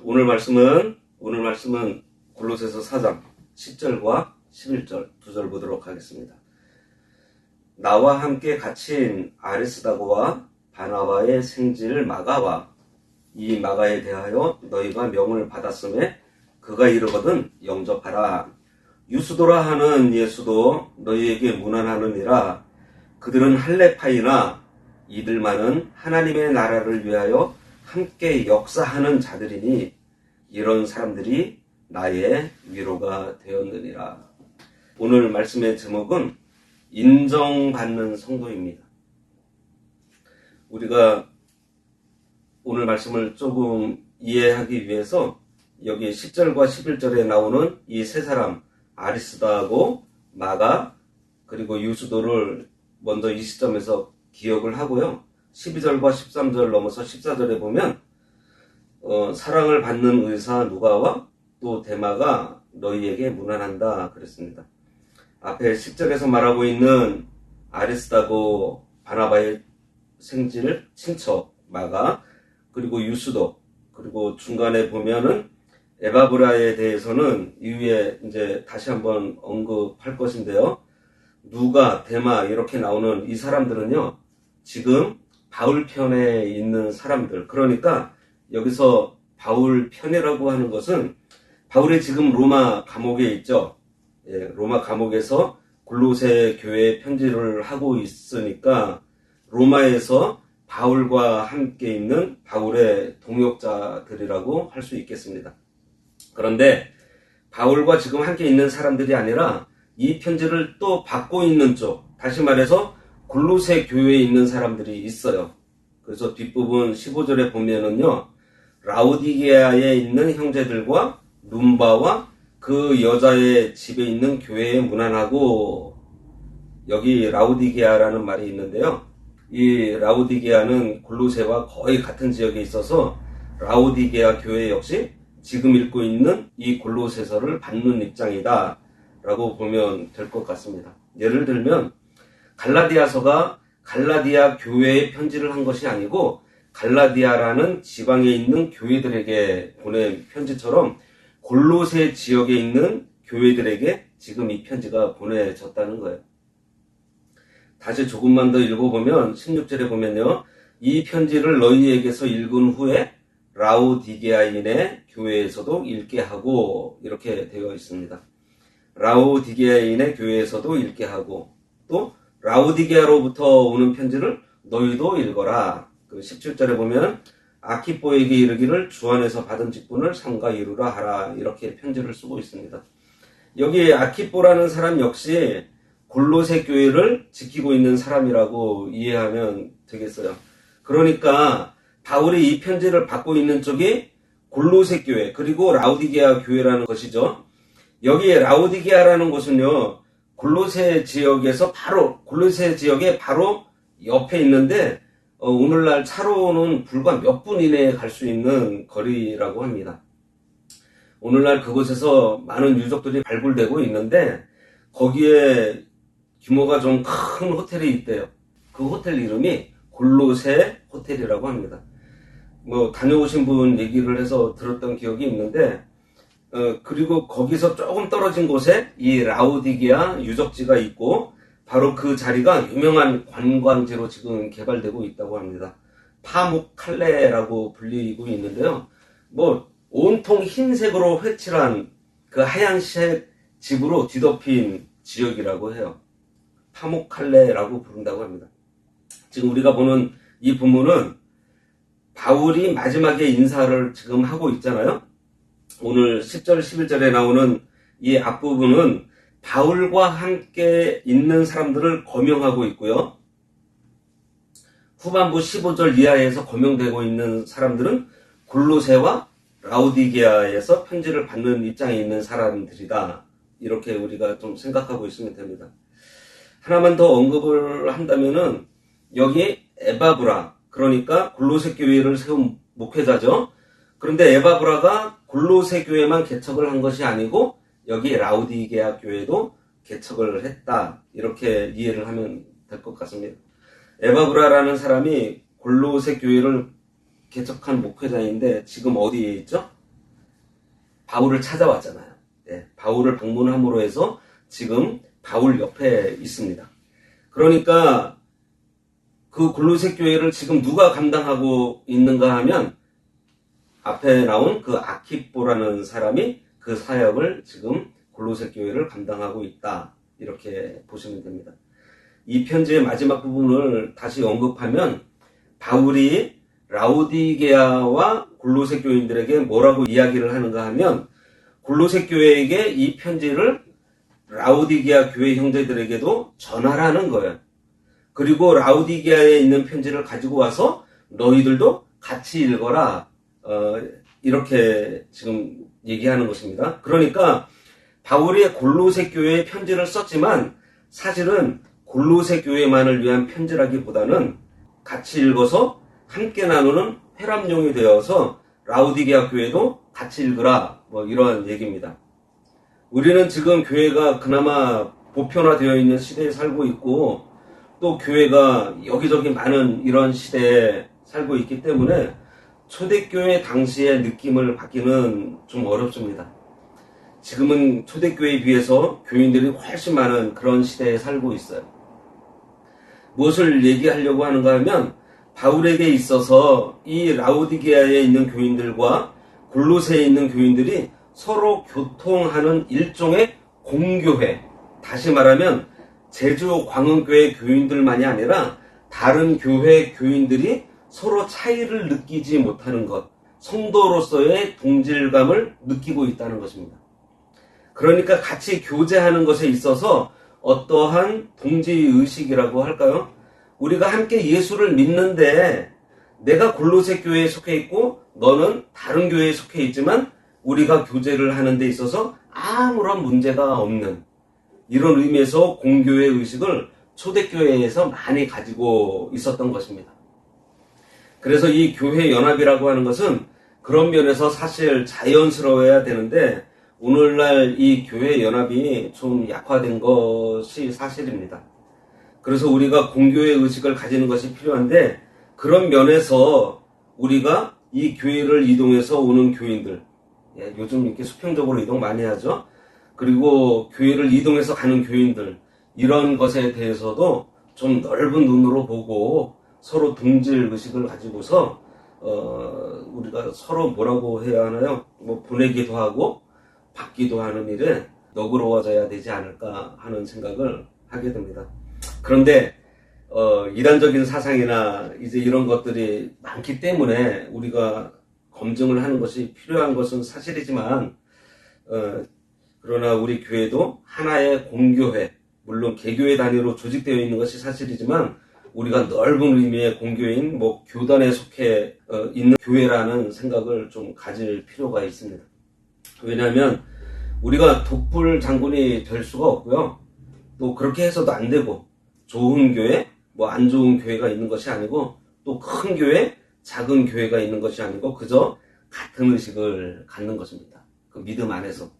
오늘 말씀은 골로새서 4장 10절과 11절 두 절 보도록 하겠습니다. 나와 함께 갇힌 아리스다고와 바나바의 생질 마가와 이 마가에 대하여 너희가 명을 받았음에 그가 이르거든 영접하라. 유수도라 하는 예수도 너희에게 문안하느니라. 그들은 할례파이나 이들만은 하나님의 나라를 위하여 함께 역사하는 자들이니 이런 사람들이 나의 위로가 되었느니라. 오늘 말씀의 제목은 인정받는 성도입니다. 우리가 오늘 말씀을 조금 이해하기 위해서 여기 10절과 11절에 나오는 이 세 사람 아리스다하고 마가 그리고 유수도를 먼저 이 시점에서 기억을 하고요. 12절과 13절 넘어서 14절에 보면 사랑을 받는 의사 누가와 또 데마가 너희에게 문안한다 그랬습니다. 앞에 10절에서 말하고 있는 아리스다고 바나바의 생질 친척 마가 그리고 유수도 그리고 중간에 보면은 에바브라에 대해서는 이후에 이제 다시 한번 언급할 것인데요. 누가 데마 이렇게 나오는 이 사람들은요 지금 바울 편에 있는 사람들, 그러니까 여기서 바울 편이라고 하는 것은 바울이 지금 로마 감옥에 있죠. 로마 감옥에서 골로새 교회에 편지를 하고 있으니까 로마에서 바울과 함께 있는 바울의 동역자들이라고 할 수 있겠습니다. 그런데 바울과 지금 함께 있는 사람들이 아니라 이 편지를 또 받고 있는 쪽, 다시 말해서 골로새 교회에 있는 사람들이 있어요. 그래서 뒷부분 15절에 보면은요, 라오디게아에 있는 형제들과 룸바와 그 여자의 집에 있는 교회에 문안하고, 여기 라오디게아라는 말이 있는데요. 이 라오디게아는 골로새와 거의 같은 지역에 있어서 라오디게아 교회 역시 지금 읽고 있는 이 골로새서를 받는 입장이다 라고 보면 될 것 같습니다. 예를 들면 갈라디아서가 갈라디아 교회에 편지를 한 것이 아니고 갈라디아라는 지방에 있는 교회들에게 보낸 편지처럼 골로새 지역에 있는 교회들에게 지금 이 편지가 보내졌다는 거예요. 다시 조금만 더 읽어보면 16절에 보면요. 이 편지를 너희에게서 읽은 후에 라오디게아인의 교회에서도 읽게 하고 이렇게 되어 있습니다. 라오디게아인의 교회에서도 읽게 하고 또 라오디게아로부터 오는 편지를 너희도 읽어라. 그 17절에 보면 아키포에게 이르기를 주 안에서 받은 직분을 삼가 이루라 하라. 이렇게 편지를 쓰고 있습니다. 여기 아키포라는 사람 역시 골로새 교회를 지키고 있는 사람이라고 이해하면 되겠어요. 그러니까 바울이 이 편지를 받고 있는 쪽이 골로새 교회 그리고 라오디게아 교회라는 것이죠. 여기에 라오디게아라는 곳은요. 골로새 지역의 바로 옆에 있는데 오늘날 차로는 불과 몇 분 이내에 갈 수 있는 거리라고 합니다. 오늘날 그곳에서 많은 유적들이 발굴되고 있는데 거기에 규모가 좀 큰 호텔이 있대요. 그 호텔 이름이 골로새 호텔이라고 합니다. 다녀오신 분 얘기를 해서 들었던 기억이 있는데 그리고 거기서 조금 떨어진 곳에 이 라오디게아 유적지가 있고 바로 그 자리가 유명한 관광지로 지금 개발되고 있다고 합니다. 파묵칼레라고 불리고 있는데요. 온통 흰색으로 회칠한 그 하얀색 집으로 뒤덮인 지역이라고 해요. 파묵칼레라고 부른다고 합니다. 지금 우리가 보는 이 본문은 바울이 마지막에 인사를 지금 하고 있잖아요. 오늘 10절, 11절에 나오는 이 앞부분은 바울과 함께 있는 사람들을 거명하고 있고요. 후반부 15절 이하에서 거명되고 있는 사람들은 골로새와 라오디게아에서 편지를 받는 입장에 있는 사람들이다. 이렇게 우리가 좀 생각하고 있으면 됩니다. 하나만 더 언급을 한다면은 여기 에바브라, 그러니까 골로새 교회를 세운 목회자죠. 그런데 에바브라가 골로새 교회만 개척을 한 것이 아니고 여기 라오디게아 교회도 개척을 했다. 이렇게 이해를 하면 될 것 같습니다. 에바브라라는 사람이 골로새 교회를 개척한 목회자인데 지금 어디에 있죠? 바울을 찾아왔잖아요. 네, 바울을 방문함으로 해서 지금 바울 옆에 있습니다. 그러니까 그 골로새 교회를 지금 누가 감당하고 있는가 하면 앞에 나온 그 아키뽀라는 사람이 그 사역을 지금 골로새 교회를 감당하고 있다. 이렇게 보시면 됩니다. 이 편지의 마지막 부분을 다시 언급하면 바울이 라오디게아와 골로새 교인들에게 뭐라고 이야기를 하는가 하면 골로새 교회에게 이 편지를 라오디게아 교회 형제들에게도 전하라는 거예요. 그리고 라오디게아에 있는 편지를 가지고 와서 너희들도 같이 읽어라. 이렇게 지금 얘기하는 것입니다. 그러니까 바울이 골로새 교회에 편지를 썼지만 사실은 골로새 교회만을 위한 편지라기보다는 같이 읽어서 함께 나누는 회람용이 되어서 라오디게아 교회도 같이 읽으라, 뭐 이런 얘기입니다. 우리는 지금 교회가 그나마 보편화되어 있는 시대에 살고 있고 또 교회가 여기저기 많은 이런 시대에 살고 있기 때문에 초대교회 당시의 느낌을 받기는 좀 어렵습니다. 지금은 초대교회에 비해서 교인들이 훨씬 많은 그런 시대에 살고 있어요. 무엇을 얘기하려고 하는가 하면 바울에게 있어서 이 라오디게아에 있는 교인들과 골로새에 있는 교인들이 서로 교통하는 일종의 공교회, 다시 말하면 제주 광흥교회 교인들만이 아니라 다른 교회 교인들이 서로 차이를 느끼지 못하는 것, 성도로서의 동질감을 느끼고 있다는 것입니다. 그러니까 같이 교제하는 것에 있어서 어떠한 동지의식이라고 할까요? 우리가 함께 예수를 믿는데 내가 골로새 교회에 속해 있고 너는 다른 교회에 속해 있지만 우리가 교제를 하는 데 있어서 아무런 문제가 없는 이런 의미에서 공교회 의식을 초대교회에서 많이 가지고 있었던 것입니다. 그래서 이 교회 연합이라고 하는 것은 그런 면에서 사실 자연스러워야 되는데 오늘날 이 교회 연합이 좀 약화된 것이 사실입니다. 그래서 우리가 공교회 의식을 가지는 것이 필요한데 그런 면에서 우리가 이 교회를 이동해서 오는 교인들, 요즘 이렇게 수평적으로 이동 많이 하죠. 그리고 교회를 이동해서 가는 교인들, 이런 것에 대해서도 좀 넓은 눈으로 보고 서로 동질 의식을 가지고서 우리가 서로 뭐라고 해야 하나요? 뭐 보내기도 하고 받기도 하는 일에 너그러워져야 되지 않을까 하는 생각을 하게 됩니다. 그런데 이단적인 사상이나 이제 이런 것들이 많기 때문에 우리가 검증을 하는 것이 필요한 것은 사실이지만 그러나 우리 교회도 하나의 공교회, 물론 개교회 단위로 조직되어 있는 것이 사실이지만 우리가 넓은 의미의 공교회인 뭐 교단에 속해 있는 교회라는 생각을 좀 가질 필요가 있습니다. 왜냐하면 우리가 독불 장군이 될 수가 없고요. 또 그렇게 해서도 안 되고 좋은 교회, 뭐 안 좋은 교회가 있는 것이 아니고 또 큰 교회, 작은 교회가 있는 것이 아니고 그저 같은 의식을 갖는 것입니다. 그 믿음 안에서.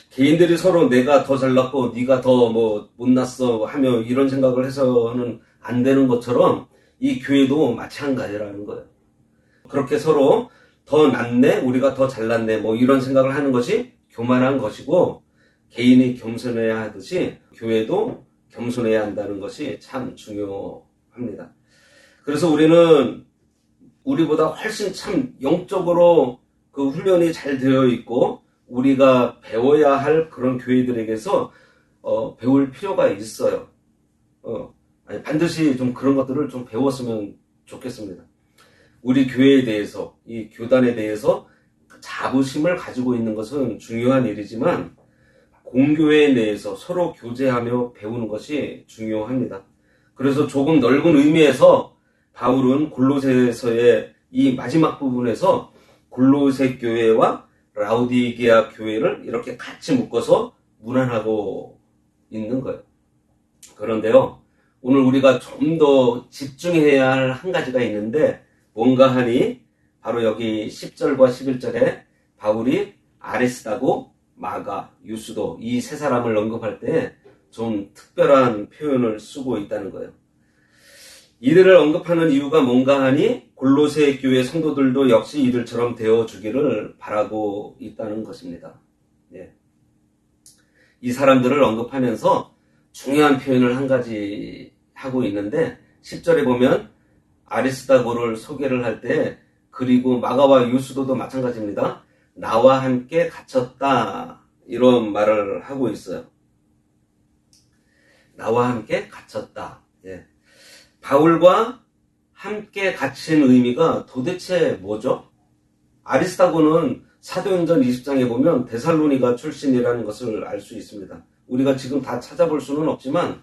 개인들이 서로 내가 더 잘났고 네가 더 뭐 못났어 하며 이런 생각을 해서는 안 되는 것처럼 이 교회도 마찬가지라는 거예요. 그렇게 서로 더 낫네, 우리가 더 잘났네 뭐 이런 생각을 하는 것이 교만한 것이고 개인이 겸손해야 하듯이 교회도 겸손해야 한다는 것이 참 중요합니다. 그래서 우리는 우리보다 훨씬 참 영적으로 그 훈련이 잘 되어 있고 우리가 배워야 할 그런 교회들에게서 배울 필요가 있어요. 반드시 좀 그런 것들을 좀 배웠으면 좋겠습니다. 우리 교회에 대해서, 이 교단에 대해서 자부심을 가지고 있는 것은 중요한 일이지만 공교회 내에서 서로 교제하며 배우는 것이 중요합니다. 그래서 조금 넓은 의미에서 바울은 골로새서의 이 마지막 부분에서 골로새 교회와 라오디게아 교회를 이렇게 같이 묶어서 문안하고 있는 거예요. 그런데요, 오늘 우리가 좀 더 집중해야 할 한 가지가 있는데 뭔가 하니 바로 여기 10절과 11절에 바울이 아레스다고 마가, 유스도 이 세 사람을 언급할 때 좀 특별한 표현을 쓰고 있다는 거예요. 이들을 언급하는 이유가 뭔가 하니 골로새 교회 성도들도 역시 이들처럼 되어주기를 바라고 있다는 것입니다. 예. 이 사람들을 언급하면서 중요한 표현을 한 가지 하고 있는데 10절에 보면 아리스다고를 소개를 할 때 그리고 마가와 유스도도 마찬가지입니다. 나와 함께 갇혔다 이런 말을 하고 있어요. 나와 함께 갇혔다. 예. 바울과 함께 갇힌 의미가 도대체 뭐죠? 아리스다고는 사도행전 20장에 보면 데살로니가 출신이라는 것을 알 수 있습니다. 우리가 지금 다 찾아볼 수는 없지만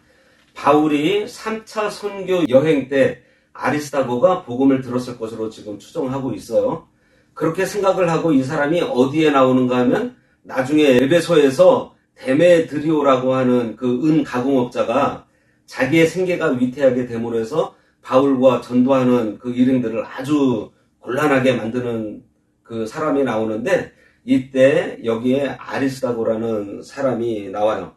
바울이 3차 선교 여행 때 아리스다고가 복음을 들었을 것으로 지금 추정하고 있어요. 그렇게 생각을 하고 이 사람이 어디에 나오는가 하면 나중에 에베소에서 데메드리오라고 하는 그 은 가공업자가 자기의 생계가 위태하게 됨으로 해서 바울과 전도하는 그 일행들을 아주 곤란하게 만드는 그 사람이 나오는데 이때 여기에 아리스다고라는 사람이 나와요.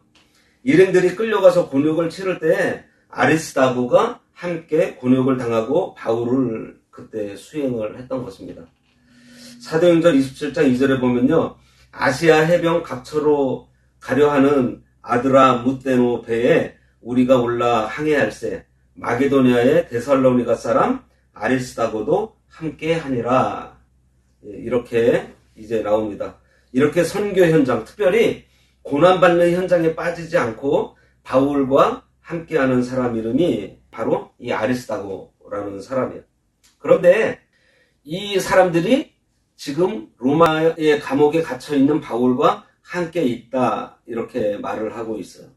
일행들이 끌려가서 곤욕을 치를 때 아리스다고가 함께 곤욕을 당하고 바울을 그때 수행을 했던 것입니다. 사도행전 27장 2절에 보면요. 아시아 해변 각처로 가려 하는 아드라 무데노 배에 우리가 올라 항해할세 마게도니아의 데살로니가 사람 아리스다고도 함께 하니라. 이렇게 이제 나옵니다. 이렇게 선교 현장, 특별히 고난받는 현장에 빠지지 않고 바울과 함께하는 사람 이름이 바로 이 아리스다고라는 사람이에요. 그런데 이 사람들이 지금 로마의 감옥에 갇혀있는 바울과 함께 있다 이렇게 말을 하고 있어요.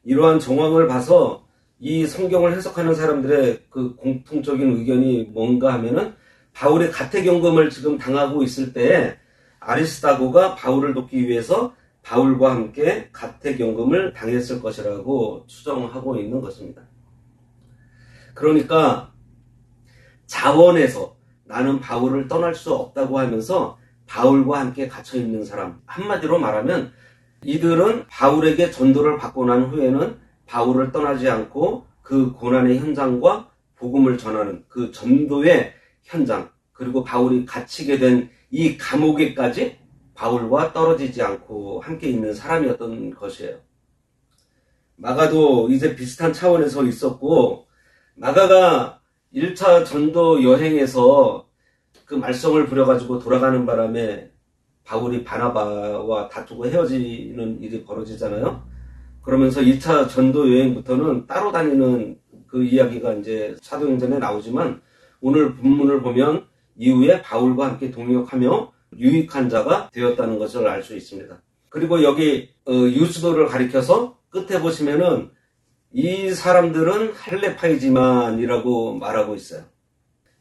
이러한 정황을 봐서 이 성경을 해석하는 사람들의 그 공통적인 의견이 뭔가 하면은 바울의 가택연금을 지금 당하고 있을 때 아리스다고가 바울을 돕기 위해서 바울과 함께 가택연금을 당했을 것이라고 추정하고 있는 것입니다. 그러니까 자원에서 나는 바울을 떠날 수 없다고 하면서 바울과 함께 갇혀있는 사람, 한마디로 말하면 이들은 바울에게 전도를 받고 난 후에는 바울을 떠나지 않고 그 고난의 현장과 복음을 전하는 그 전도의 현장, 그리고 바울이 갇히게 된 이 감옥에까지 바울과 떨어지지 않고 함께 있는 사람이었던 것이에요. 마가도 이제 비슷한 차원에서 있었고, 마가가 1차 전도 여행에서 그 말썽을 부려가지고 돌아가는 바람에 바울이 바나바와 다투고 헤어지는 일이 벌어지잖아요. 그러면서 2차 전도 여행부터는 따로 다니는 그 이야기가 이제 사도행전에 나오지만 오늘 본문을 보면 이후에 바울과 함께 동역하며 유익한 자가 되었다는 것을 알 수 있습니다. 그리고 여기 유스도를 가리켜서 끝에 보시면은 이 사람들은 할레파이지만이라고 말하고 있어요.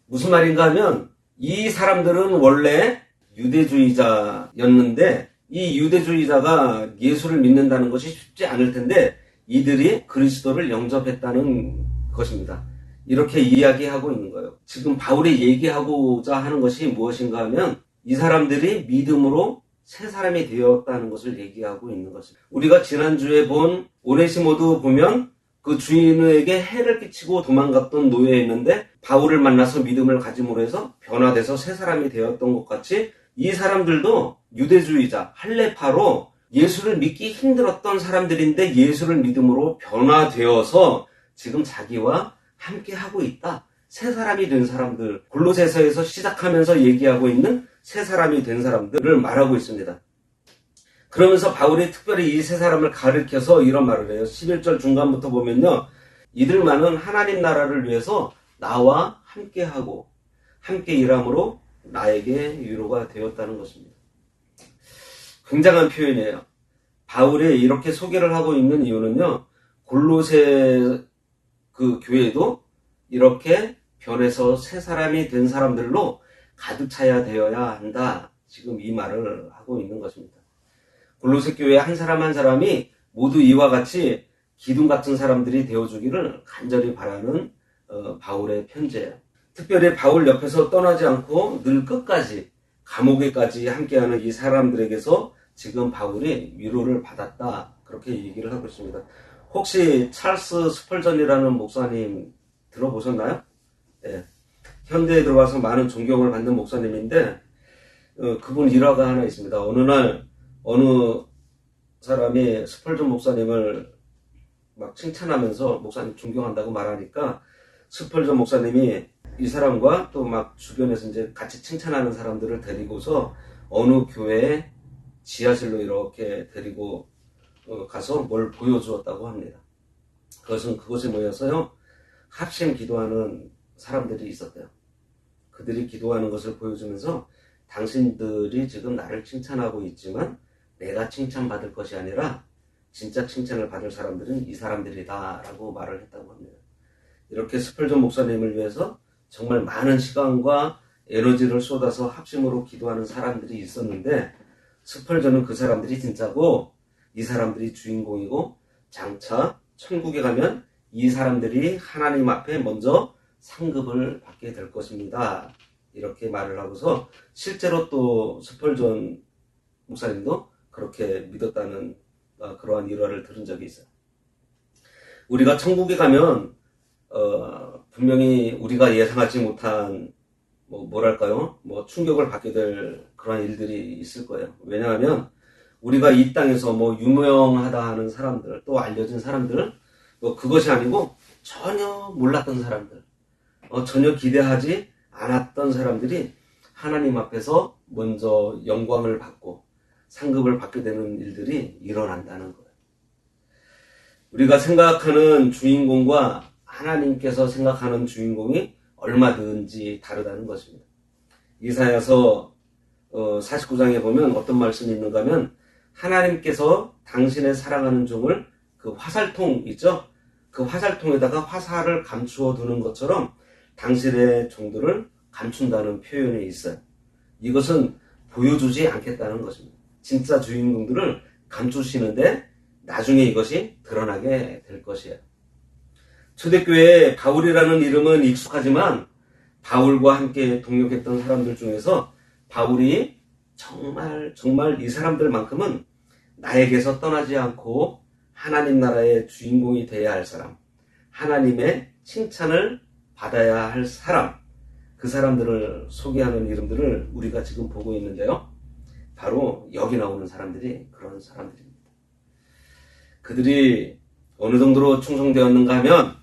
무슨 말인가 하면 이 사람들은 원래 유대주의자였는데 이 유대주의자가 예수를 믿는다는 것이 쉽지 않을 텐데 이들이 그리스도를 영접했다는 것입니다. 이렇게 이야기하고 있는 거예요. 지금 바울이 얘기하고자 하는 것이 무엇인가 하면 이 사람들이 믿음으로 새 사람이 되었다는 것을 얘기하고 있는 것입니다. 우리가 지난주에 본 오네시모도 보면 그 주인에게 해를 끼치고 도망갔던 노예였는데 바울을 만나서 믿음을 가짐으로 해서 변화돼서 새 사람이 되었던 것 같이 이 사람들도 유대주의자, 할레파로 예수를 믿기 힘들었던 사람들인데 예수를 믿음으로 변화되어서 지금 자기와 함께 하고 있다. 새 사람이 된 사람들, 골로새서에서 시작하면서 얘기하고 있는 새 사람이 된 사람들을 말하고 있습니다. 그러면서 바울이 특별히 이 세 사람을 가리켜서 이런 말을 해요. 11절 중간부터 보면요. 이들만은 하나님 나라를 위해서 나와 함께하고 함께 일함으로 나에게 위로가 되었다는 것입니다. 굉장한 표현이에요. 바울이 이렇게 소개를 하고 있는 이유는요. 골로새 그 교회도 이렇게 변해서 새 사람이 된 사람들로 가득 차야 되어야 한다. 지금 이 말을 하고 있는 것입니다. 골로새 교회 한 사람 한 사람이 모두 이와 같이 기둥 같은 사람들이 되어주기를 간절히 바라는 바울의 편지예요. 특별히 바울 옆에서 떠나지 않고 늘 끝까지 감옥에까지 함께하는 이 사람들에게서 지금 바울이 위로를 받았다. 그렇게 얘기를 하고 있습니다. 혹시 찰스 스펄전이라는 목사님 들어보셨나요? 예. 현대에 들어와서 많은 존경을 받는 목사님인데 그분 일화가 하나 있습니다. 어느 날 어느 사람이 스펄전 목사님을 막 칭찬하면서 목사님 존경한다고 말하니까 스펄전 목사님이 이 사람과 또 막 주변에서 이제 같이 칭찬하는 사람들을 데리고서 어느 교회에 지하실로 이렇게 데리고 가서 뭘 보여주었다고 합니다. 그것이 뭐여서요? 합심 기도하는 사람들이 있었대요. 그들이 기도하는 것을 보여주면서 당신들이 지금 나를 칭찬하고 있지만 내가 칭찬받을 것이 아니라 진짜 칭찬을 받을 사람들은 이 사람들이다 라고 말을 했다고 합니다. 이렇게 스펄전 목사님을 위해서 정말 많은 시간과 에너지를 쏟아서 합심으로 기도하는 사람들이 있었는데 스펄전은 그 사람들이 진짜고 이 사람들이 주인공이고 장차 천국에 가면 이 사람들이 하나님 앞에 먼저 상급을 받게 될 것입니다. 이렇게 말을 하고서 실제로 또 스펄전 목사님도 그렇게 믿었다는 그러한 일화를 들은 적이 있어요. 우리가 천국에 가면 분명히 우리가 예상하지 못한 뭐랄까요? 충격을 받게 될 그런 일들이 있을 거예요. 왜냐하면 우리가 이 땅에서 유명하다 하는 사람들, 또 알려진 사람들, 그것이 아니고 전혀 몰랐던 사람들, 전혀 기대하지 않았던 사람들이 하나님 앞에서 먼저 영광을 받고 상급을 받게 되는 일들이 일어난다는 거예요. 우리가 생각하는 주인공과 하나님께서 생각하는 주인공이 얼마든지 다르다는 것입니다. 이사야서 49장에 보면 어떤 말씀이 있는가 하면 하나님께서 당신의 사랑하는 종을 그 화살통 있죠? 그 화살통에다가 화살을 감추어 두는 것처럼 당신의 종들을 감춘다는 표현이 있어요. 이것은 보여주지 않겠다는 것입니다. 진짜 주인공들을 감추시는데 나중에 이것이 드러나게 될 것이에요. 초대교회에 바울이라는 이름은 익숙하지만 바울과 함께 동역했던 사람들 중에서 바울이 정말 이 사람들만큼은 나에게서 떠나지 않고 하나님 나라의 주인공이 되어야 할 사람, 하나님의 칭찬을 받아야 할 사람, 그 사람들을 소개하는 이름들을 우리가 지금 보고 있는데요. 바로 여기 나오는 사람들이 그런 사람들입니다. 그들이 어느 정도로 충성되었는가 하면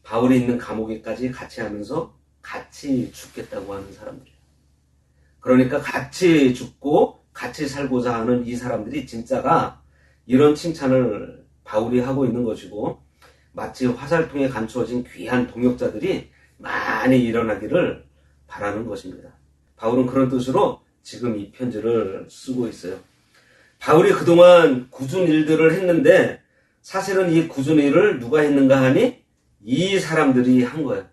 바울이 있는 감옥에까지 같이 하면서 같이 죽겠다고 하는 사람들이에요. 그러니까 같이 죽고 같이 살고자 하는 이 사람들이 진짜가 이런 칭찬을 바울이 하고 있는 것이고 마치 화살통에 감추어진 귀한 동역자들이 많이 일어나기를 바라는 것입니다. 바울은 그런 뜻으로 지금 이 편지를 쓰고 있어요. 바울이 그동안 굳은 일들을 했는데 사실은 이 굳은 일을 누가 했는가 하니 이 사람들이 한 거예요.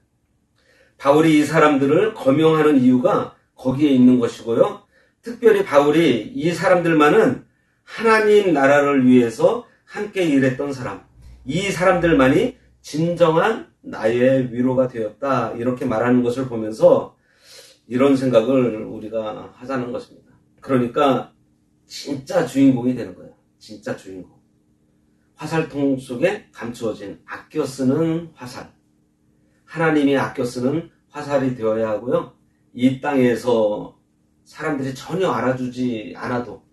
바울이 이 사람들을 거명하는 이유가 거기에 있는 것이고요. 특별히 바울이 이 사람들만은 하나님 나라를 위해서 함께 일했던 사람, 이 사람들만이 진정한 나의 위로가 되었다 이렇게 말하는 것을 보면서 이런 생각을 우리가 하자는 것입니다. 그러니까 진짜 주인공이 되는 거예요. 진짜 주인공. 화살통 속에 감추어진 아껴 쓰는 화살. 하나님이 아껴 쓰는 화살이 되어야 하고요. 이 땅에서 사람들이 전혀 알아주지 않아도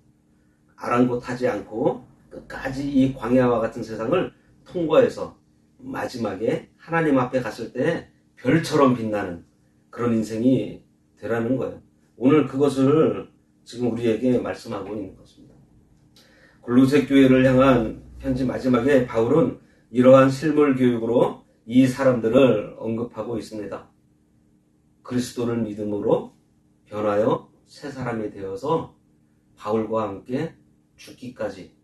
아랑곳하지 않고 끝까지 이 광야와 같은 세상을 통과해서 마지막에 하나님 앞에 갔을 때 별처럼 빛나는 그런 인생이 되라는 거예요. 오늘 그것을 지금 우리에게 말씀하고 있는 것입니다. 골로새 교회를 향한 편지 마지막에 바울은 이러한 실물 교육으로 이 사람들을 언급하고 있습니다. 그리스도를 믿음으로 변하여 새 사람이 되어서 바울과 함께 죽기까지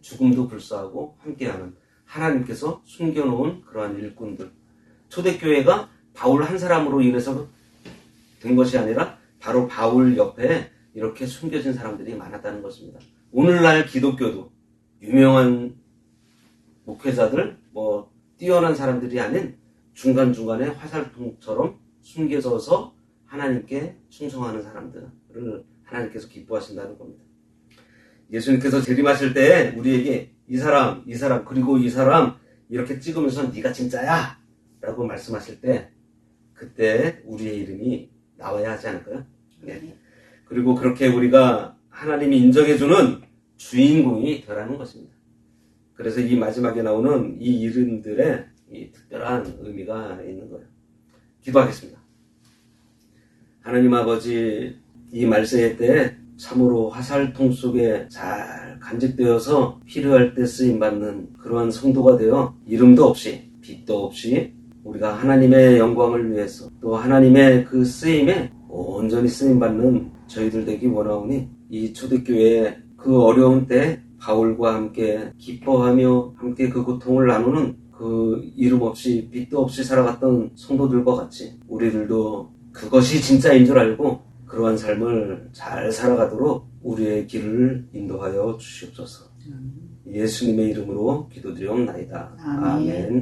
죽음도 불사하고 함께하는 하나님께서 숨겨놓은 그러한 일꾼들. 초대교회가 바울 한 사람으로 인해서 된 것이 아니라 바로 바울 옆에 이렇게 숨겨진 사람들이 많았다는 것입니다. 오늘날 기독교도 유명한 목회자들, 뛰어난 사람들이 아닌 중간중간에 화살통처럼 숨겨져서 하나님께 충성하는 사람들을 하나님께서 기뻐하신다는 겁니다. 예수님께서 재림하실 때 우리에게 이 사람 그리고 이 사람 이렇게 찍으면서 네가 진짜야 라고 말씀하실 때 그때 우리의 이름이 나와야 하지 않을까요? 네. 그리고 그렇게 우리가 하나님이 인정해주는 주인공이 되라는 것입니다. 그래서 이 마지막에 나오는 이 이름들의 이 특별한 의미가 있는 거예요. 기도하겠습니다. 하나님 아버지, 이 말세의 때 참으로 화살통 속에 잘 간직되어서 필요할 때 쓰임받는 그러한 성도가 되어 이름도 없이 빛도 없이 우리가 하나님의 영광을 위해서 또 하나님의 그 쓰임에 온전히 쓰임받는 저희들 되기 원하오니 이 초대교회의 그 어려운 때 바울과 함께 기뻐하며 함께 그 고통을 나누는 그 이름 없이 빛도 없이 살아갔던 성도들과 같이 우리들도 그것이 진짜인 줄 알고 그러한 삶을 잘 살아가도록 우리의 길을 인도하여 주시옵소서. 예수님의 이름으로 기도드리옵나이다. 아멘. 아멘.